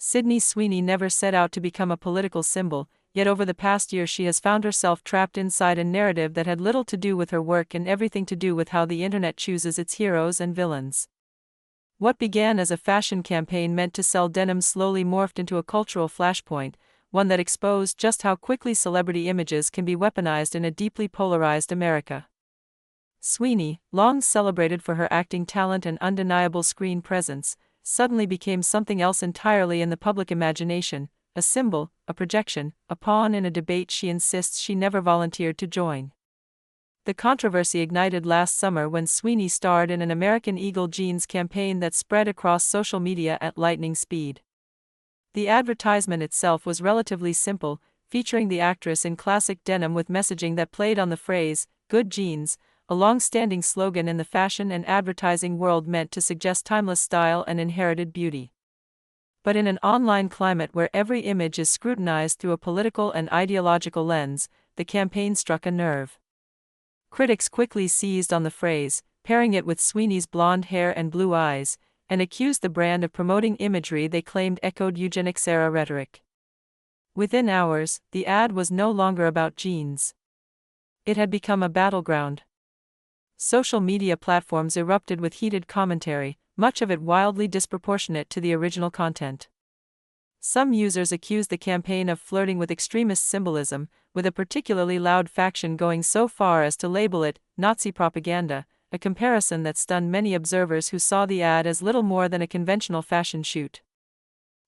Sydney Sweeney never set out to become a political symbol, yet over the past year she has found herself trapped inside a narrative that had little to do with her work and everything to do with how the internet chooses its heroes and villains. What began as a fashion campaign meant to sell denim slowly morphed into a cultural flashpoint, one that exposed just how quickly celebrity images can be weaponized in a deeply polarized America. Sweeney, long celebrated for her acting talent and undeniable screen presence, suddenly became something else entirely in the public imagination, a symbol, a projection, a pawn in a debate she insists she never volunteered to join. The controversy ignited last summer when Sweeney starred in an American Eagle jeans campaign that spread across social media at lightning speed. The advertisement itself was relatively simple, featuring the actress in classic denim with messaging that played on the phrase, "Good jeans," a long-standing slogan in the fashion and advertising world meant to suggest timeless style and inherited beauty. But in an online climate where every image is scrutinized through a political and ideological lens, the campaign struck a nerve. Critics quickly seized on the phrase, pairing it with Sweeney's blonde hair and blue eyes, and accused the brand of promoting imagery they claimed echoed eugenics-era rhetoric. Within hours, the ad was no longer about jeans. It had become a battleground. Social media platforms erupted with heated commentary, much of it wildly disproportionate to the original content. Some users accused the campaign of flirting with extremist symbolism, with a particularly loud faction going so far as to label it Nazi propaganda, a comparison that stunned many observers who saw the ad as little more than a conventional fashion shoot.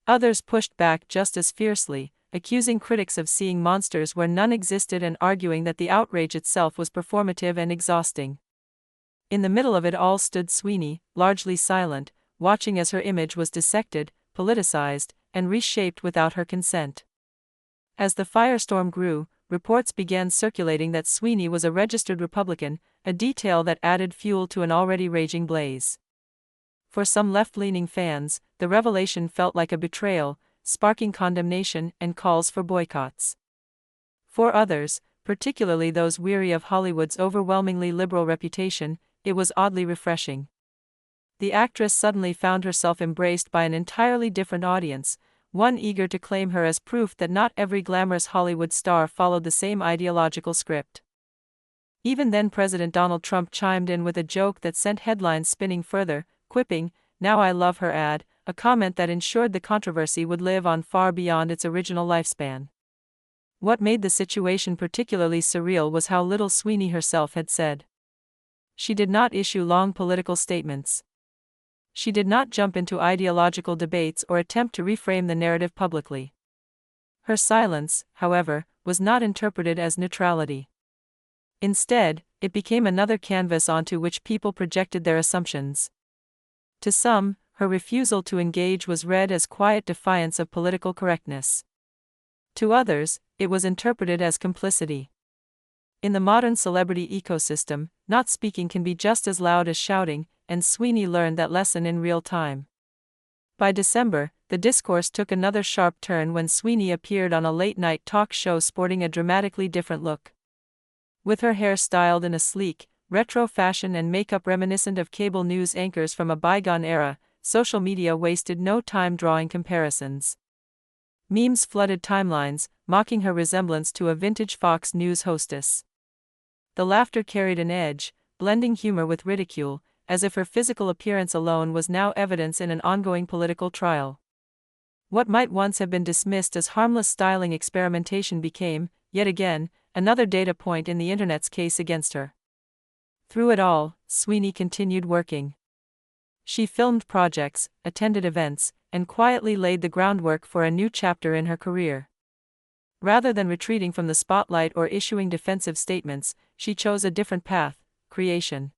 Others pushed back just as fiercely, accusing critics of seeing monsters where none existed and arguing that the outrage itself was performative and exhausting. In the middle of it all stood Sweeney, largely silent, watching as her image was dissected, politicized, and reshaped without her consent. As the firestorm grew, reports began circulating that Sweeney was a registered Republican, a detail that added fuel to an already raging blaze. For some left-leaning fans, the revelation felt like a betrayal, sparking condemnation and calls for boycotts. For others, particularly those weary of Hollywood's overwhelmingly liberal reputation, it was oddly refreshing. The actress suddenly found herself embraced by an entirely different audience, one eager to claim her as proof that not every glamorous Hollywood star followed the same ideological script. Even then President Donald Trump chimed in with a joke that sent headlines spinning further, quipping, "Now I love her ad," a comment that ensured the controversy would live on far beyond its original lifespan. What made the situation particularly surreal was how little Sweeney herself had said. She did not issue long political statements. She did not jump into ideological debates or attempt to reframe the narrative publicly. Her silence, however, was not interpreted as neutrality. Instead, it became another canvas onto which people projected their assumptions. To some, her refusal to engage was read as quiet defiance of political correctness. To others, it was interpreted as complicity. In the modern celebrity ecosystem, not speaking can be just as loud as shouting, and Sweeney learned that lesson in real time. By December, the discourse took another sharp turn when Sweeney appeared on a late-night talk show sporting a dramatically different look. With her hair styled in a sleek, retro fashion and makeup reminiscent of cable news anchors from a bygone era, social media wasted no time drawing comparisons. Memes flooded timelines, mocking her resemblance to a vintage Fox News hostess. The laughter carried an edge, blending humor with ridicule, as if her physical appearance alone was now evidence in an ongoing political trial. What might once have been dismissed as harmless styling experimentation became, yet again, another data point in the internet's case against her. Through it all, Sweeney continued working. She filmed projects, attended events, and quietly laid the groundwork for a new chapter in her career. Rather than retreating from the spotlight or issuing defensive statements, she chose a different path: creation.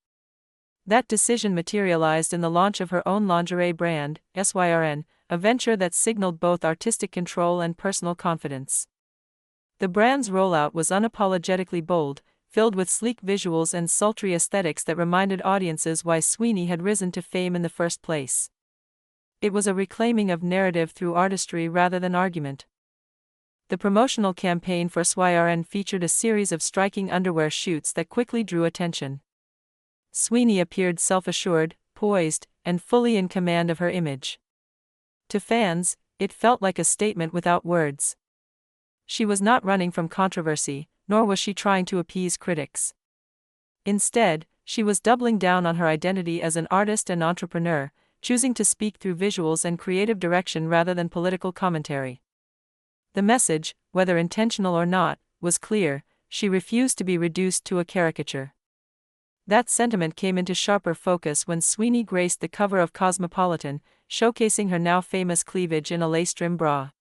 That decision materialized in the launch of her own lingerie brand, SYRN, a venture that signaled both artistic control and personal confidence. The brand's rollout was unapologetically bold, filled with sleek visuals and sultry aesthetics that reminded audiences why Sweeney had risen to fame in the first place. It was a reclaiming of narrative through artistry rather than argument. The promotional campaign for SYRN featured a series of striking underwear shoots that quickly drew attention. Sweeney appeared self-assured, poised, and fully in command of her image. To fans, it felt like a statement without words. She was not running from controversy, nor was she trying to appease critics. Instead, she was doubling down on her identity as an artist and entrepreneur, choosing to speak through visuals and creative direction rather than political commentary. The message, whether intentional or not, was clear: she refused to be reduced to a caricature. That sentiment came into sharper focus when Sweeney graced the cover of Cosmopolitan, showcasing her now famous cleavage in a lace-trim bra.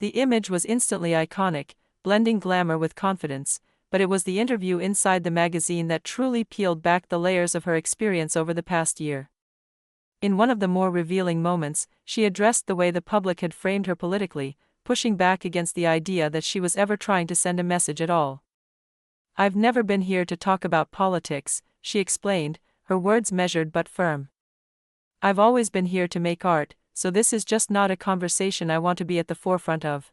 The image was instantly iconic, blending glamour with confidence, but it was the interview inside the magazine that truly peeled back the layers of her experience over the past year. In one of the more revealing moments, she addressed the way the public had framed her politically, pushing back against the idea that she was ever trying to send a message at all. "I've never been here to talk about politics," she explained, her words measured but firm. "I've always been here to make art, so this is just not a conversation I want to be at the forefront of."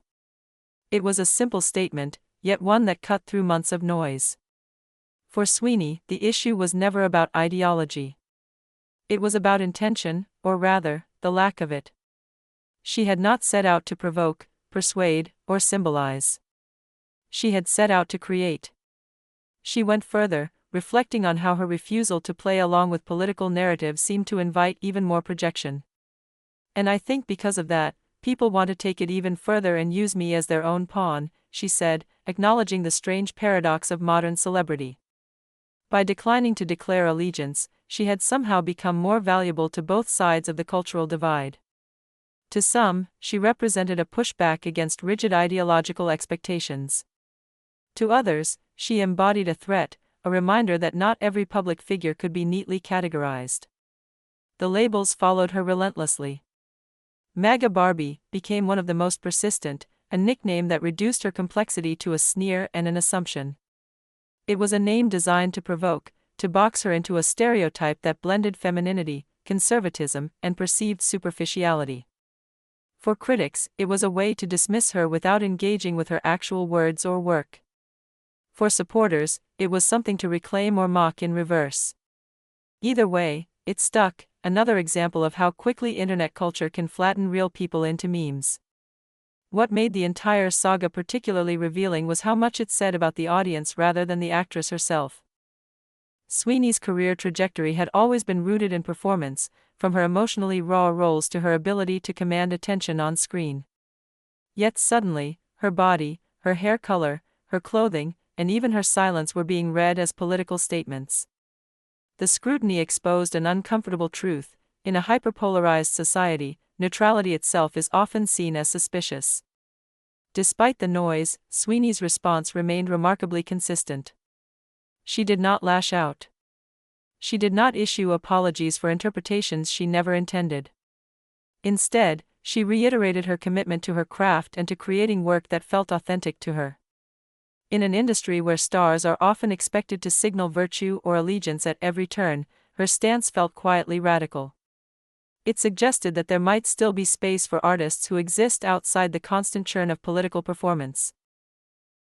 It was a simple statement, yet one that cut through months of noise. For Sweeney, the issue was never about ideology. It was about intention, or rather, the lack of it. She had not set out to provoke, persuade, or symbolize. She had set out to create. She went further, reflecting on how her refusal to play along with political narratives seemed to invite even more projection. "And I think because of that, people want to take it even further and use me as their own pawn," she said, acknowledging the strange paradox of modern celebrity. By declining to declare allegiance, she had somehow become more valuable to both sides of the cultural divide. To some, she represented a pushback against rigid ideological expectations. To others, she embodied a threat, a reminder that not every public figure could be neatly categorized. The labels followed her relentlessly. MAGA Barbie became one of the most persistent, a nickname that reduced her complexity to a sneer and an assumption. It was a name designed to provoke, to box her into a stereotype that blended femininity, conservatism, and perceived superficiality. For critics, it was a way to dismiss her without engaging with her actual words or work. For supporters, it was something to reclaim or mock in reverse. Either way, it stuck, another example of how quickly internet culture can flatten real people into memes. What made the entire saga particularly revealing was how much it said about the audience rather than the actress herself. Sweeney's career trajectory had always been rooted in performance, from her emotionally raw roles to her ability to command attention on screen. Yet suddenly, her body, her hair color, her clothing, and even her silence were being read as political statements. The scrutiny exposed an uncomfortable truth: in a hyperpolarized society, neutrality itself is often seen as suspicious. Despite the noise, Sweeney's response remained remarkably consistent. She did not lash out. She did not issue apologies for interpretations she never intended. Instead, she reiterated her commitment to her craft and to creating work that felt authentic to her. In an industry where stars are often expected to signal virtue or allegiance at every turn, her stance felt quietly radical. It suggested that there might still be space for artists who exist outside the constant churn of political performance.